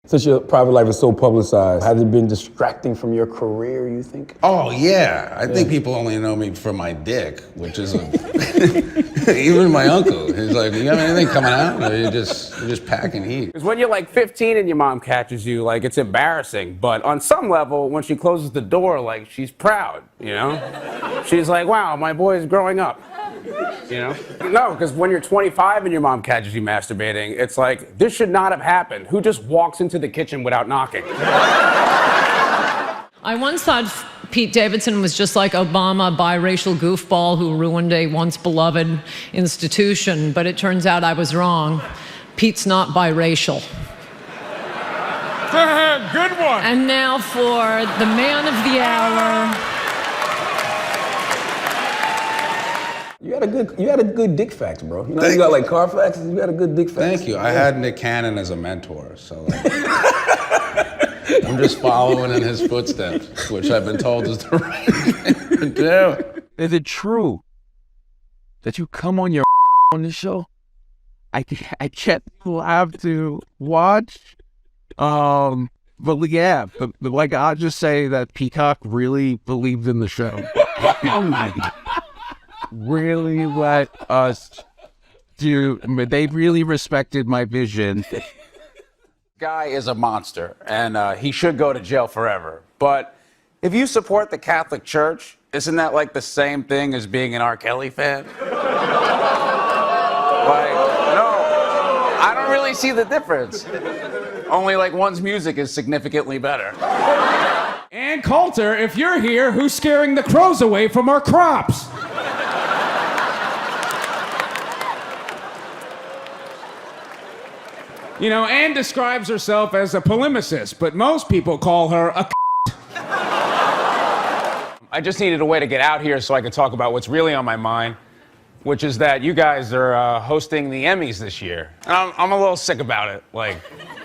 Since your private life is so publicized, has it been distracting from your career, you think? Oh, yeah. I think people only know me for my dick, which is even my uncle. He's like, you have anything coming out? Or you're just packing heat. Because when you're like 15 and your mom catches you, like, it's embarrassing. But on some level, when she closes the door, like, she's proud, you know? She's like, wow, my boy's growing up. You know? No, because when you're 25 and your mom catches you masturbating, it's like, this should not have happened. Who just walks into the kitchen without knocking? I once thought Pete Davidson was just like Obama, a biracial goofball who ruined a once beloved institution, but it turns out I was wrong. Pete's not biracial. Good one. And now for the man of the hour. You had a good dick facts, bro. You know, you got like car facts, you got a good dick facts. Thank you. I had Nick Cannon as a mentor, so I'm just following in his footsteps, which I've been told is the right thing to do. Is it true that you come on your on this show? I can't have to watch. But yeah, but like I'll just say that Peacock really believed in the show. Oh my God. Really let us do. They really respected my vision. Guy is a monster, and he should go to jail forever. But if you support the Catholic Church, isn't that like the same thing as being an R. Kelly fan? Like, no, I don't really see the difference. Only like one's music is significantly better. And Coulter, if you're here, who's scaring the crows away from our crops? You know, Anne describes herself as a polemicist, but most people call her a I just needed a way to get out here so I could talk about what's really on my mind, which is that you guys are hosting the Emmys this year. And I'm a little sick about it. Like,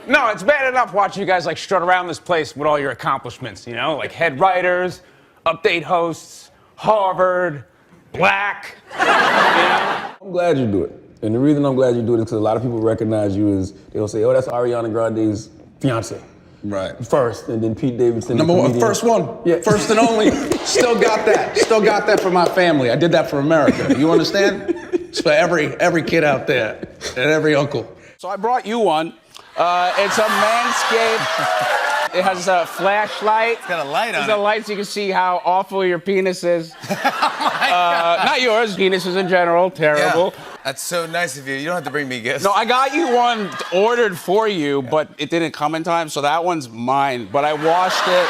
no, it's bad enough watching you guys like strut around this place with all your accomplishments, you know? Like head writers, update hosts, Harvard, black, you know? I'm glad you do it. And the reason I'm glad you do it is because a lot of people recognize you as, they'll say, oh, that's Ariana Grande's fiance. Right. First, and then Pete Davidson. Number one, first one. Yeah. First and only. Still got that. Still got that for my family. I did that for America. You understand? It's for every kid out there and every uncle. So I brought you one. It's a Manscaped. It has a flashlight. It's got a light on it. There's a light so you can see how awful your penis is. Not yours, penises in general, terrible. Yeah. That's so nice of you. You don't have to bring me gifts. No, I got you one ordered for you, but it didn't come in time, so that one's mine. But I washed it.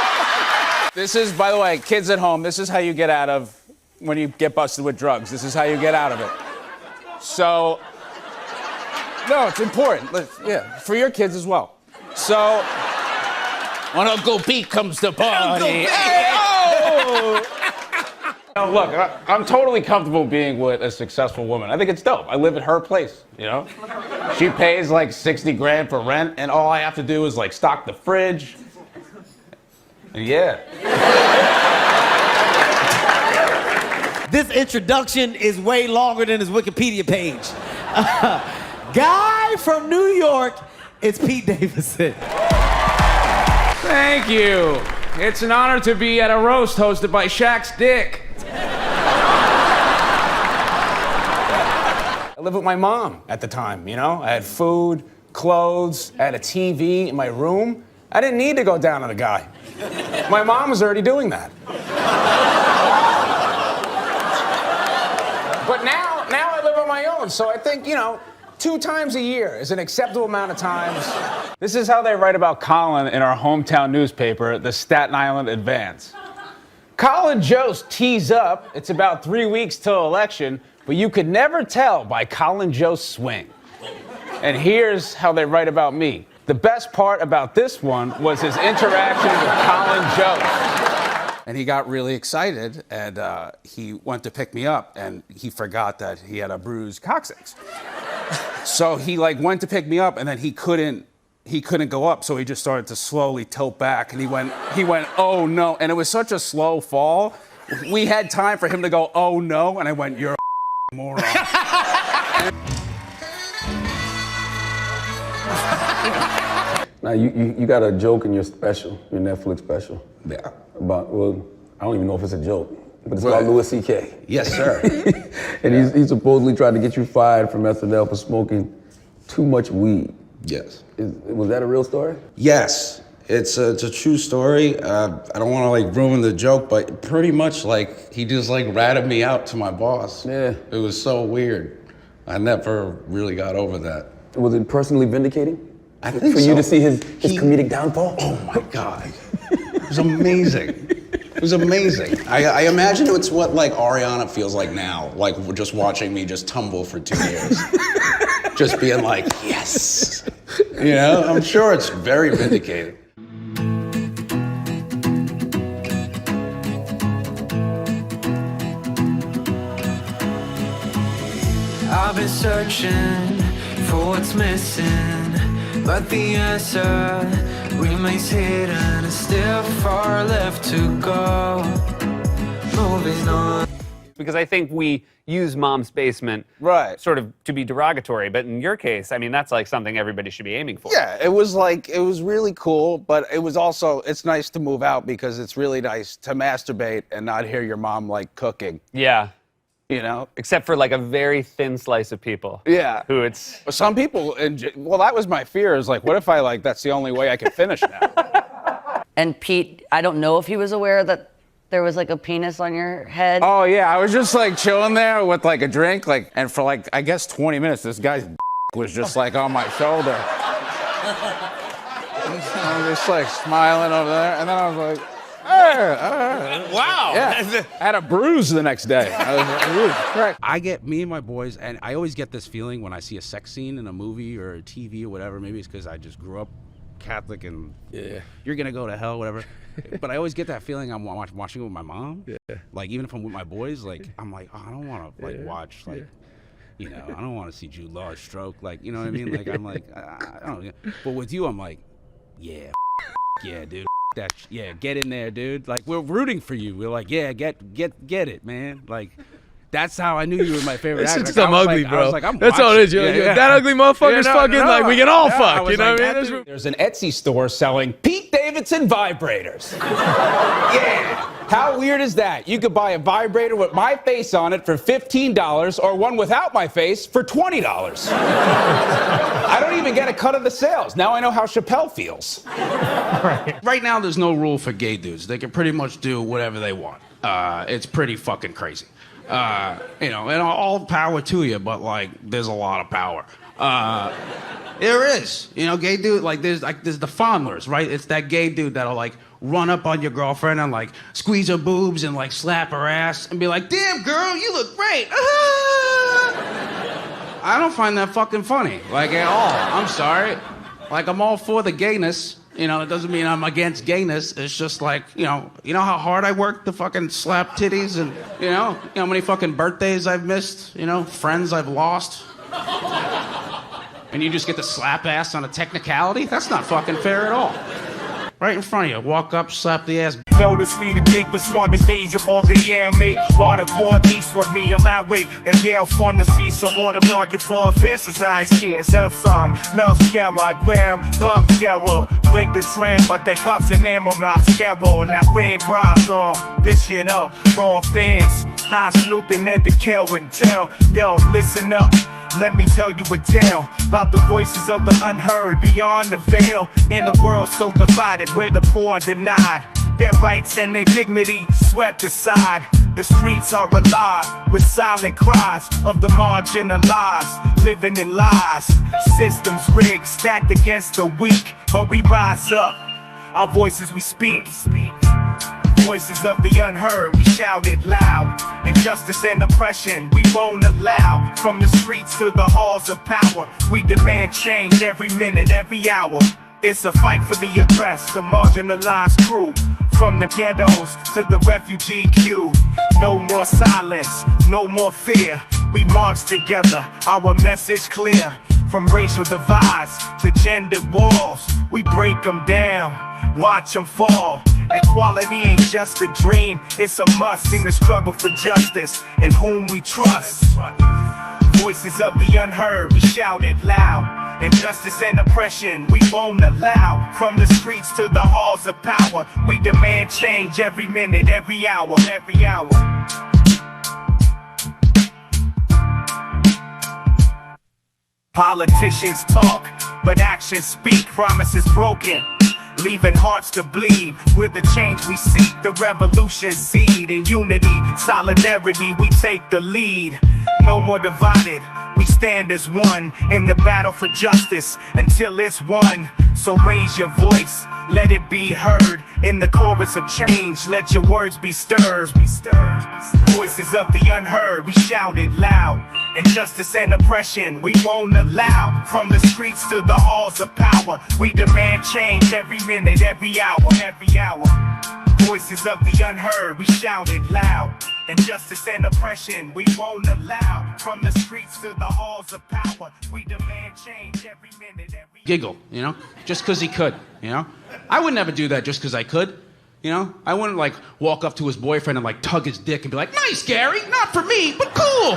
This is, by the way, kids at home, this is how you get out of when you get busted with drugs. This is how you get out of it. So, no, it's important. Yeah, for your kids as well. So, when Uncle Pete comes to party. Hey, oh! Now, look, I'm totally comfortable being with a successful woman. I think it's dope. I live at her place, you know? She pays like 60 grand for rent, and all I have to do is like stock the fridge. And yeah. This introduction is way longer than his Wikipedia page. Guy from New York, it's Pete Davidson. Thank you. It's an honor to be at a roast hosted by Shaq's dick. I lived with my mom at the time, you know? I had food, clothes, I had a TV in my room. I didn't need to go down on a guy. My mom was already doing that. But now I live on my own, so I think, you know, 2 times a year is an acceptable amount of times. This is how they write about Colin in our hometown newspaper, the Staten Island Advance. Colin Jost tees up. It's about 3 weeks till election, but you could never tell by Colin Jost's swing. And here's how they write about me. The best part about this one was his interaction with Colin Jost. And he got really excited, and he went to pick me up, and he forgot that he had a bruised coccyx. So he like went to pick me up, and then he couldn't go up, so he just started to slowly tilt back, and he went, oh no, and it was such a slow fall. We had time for him to go, oh no, and I went, you're a moron. Now Now you got a joke in your special, your Netflix special. Yeah. About, well, I don't even know if it's a joke, but it's Right. about Louis C.K. Yes, sir. And he supposedly tried to get you fired from SNL for smoking too much weed. Yes. Was that a real story? Yes. It's a true story. I don't want to like ruin the joke, but pretty much like he just like ratted me out to my boss. Yeah. It was so weird. I never really got over that. Was it personally vindicating? I think For so. you to see his comedic downfall? Oh my God. It was amazing. It was amazing. I imagine it's what like Ariana feels like now, like just watching me just tumble for 2 years. Just being like, yes. You know, I'm sure it's very vindicating. I've been searching for what's missing, but the answer remains hidden and still far left to go. Moving on. Because I think we use Mom's Basement sort of to be derogatory, but in your case, I mean, that's like something everybody should be aiming for. Yeah, it was really cool, but it was also, it's nice to move out because it's really nice to masturbate and not hear your mom like cooking. Yeah. You know? Except for like a very thin slice of people. Yeah. Who it's... Some people, well, that was my fear, is like, what if I like, that's the only way I can finish now? And Pete, I don't know if he was aware that there was like a penis on your head. Oh yeah, I was just like chilling there with like a drink, like, and for like, I guess 20 minutes, this guy's was just like on my shoulder. I was just like smiling over there, and then I was like, Wow. yeah. I had a bruise the next day. I was really cracked. Me and my boys, and I always get this feeling when I see a sex scene in a movie or a TV or whatever. Maybe it's because I just grew up Catholic and you're gonna go to hell, whatever. But I always get that feeling I'm watching it with my mom. Yeah. Like even if I'm with my boys, like I'm like, oh, I don't want to like watch like, you know, I don't want to see Jude Law stroke, like, you know what I mean? Like I'm like, I don't know. But with you, I'm like, yeah, dude. Get in there, dude. Like we're rooting for you. We're like, yeah, get it, man. Like that's how I knew you were my favorite actor. It's some ugly, bro. I'm That's all it is. watching. That ugly motherfucker's fucking like we can all fuck. You know what I mean? Dude. There's an Etsy store selling Pete Davidson vibrators. Yeah. How weird is that? You could buy a vibrator with my face on it for $15 or one without my face for $20. I don't even get a cut of the sales. Now I know how Chappelle feels. Right now, there's no rule for gay dudes. They can pretty much do whatever they want. It's pretty fucking crazy. You know, and all power to you, but like, there's a lot of power. There is, you know, gay dude, like there's the fondlers, right? It's that gay dude that'll like run up on your girlfriend and like squeeze her boobs and like slap her ass and be like, damn girl, you look great. I don't find that fucking funny, like at all. I'm sorry. Like I'm all for the gayness. You know, it doesn't mean I'm against gayness. It's just like, you know how hard I work to fucking slap titties and, you know how many fucking birthdays I've missed, you know, friends I've lost. And you just get to slap ass on a technicality? That's not fucking fair at all. Right in front of you, walk up, slap the ass. Notice me the big but smart stage of all the me. Water for peace with me on my way. And they'll fun to see some water market for offenses. I can't have some. No scare my gram, thumb scare. Break the trend, but they cops and ammo not scare. Now we ain't bras on this shit up. Wrong fans. High snooping at the Kelvin tell. Yo, listen up. Let me tell you a tale about the voices of the unheard beyond the veil. In a world so divided where the poor denied their rights and their dignity swept aside. The streets are alive with silent cries of the marginalized, living in lies. Systems rigged, stacked against the weak, but we rise up. Our voices we speak. Voices of the unheard, we shout it loud. Injustice and oppression, we won't allow. From the streets to the halls of power, we demand change every minute, every hour. It's a fight for the oppressed, the marginalized crew. From the ghettos to the refugee queue. No more silence, no more fear. We march together, our message clear. From racial divides to gender walls, we break them down, watch them fall. Equality ain't just a dream, it's a must in the struggle for justice, in whom we trust. Voices of the unheard, we shout it loud. Injustice and oppression, we won't allow. From the streets to the halls of power, we demand change every minute, every hour, every hour. Politicians talk, but actions speak. Promises broken, leaving hearts to bleed. We're the change we seek, the revolution seed. In unity, solidarity, we take the lead. No more divided, we stand as one in the battle for justice until it's won. So raise your voice, let it be heard. In the chorus of change, let your words be stirred. Voices of the unheard, we shout it loud. Injustice and oppression, we won't allow. From the streets to the halls of power, we demand change every minute, every hour, every hour. Voices of the unheard, we shout it loud. Injustice and oppression, we won't allow. From the streets to the halls of power, we demand change every minute, every Giggle, you know, just because he could, you know. I would never do that just because I could, you know. I wouldn't like walk up to his boyfriend and like tug his dick and be like, "Nice, Gary, not for me, but cool."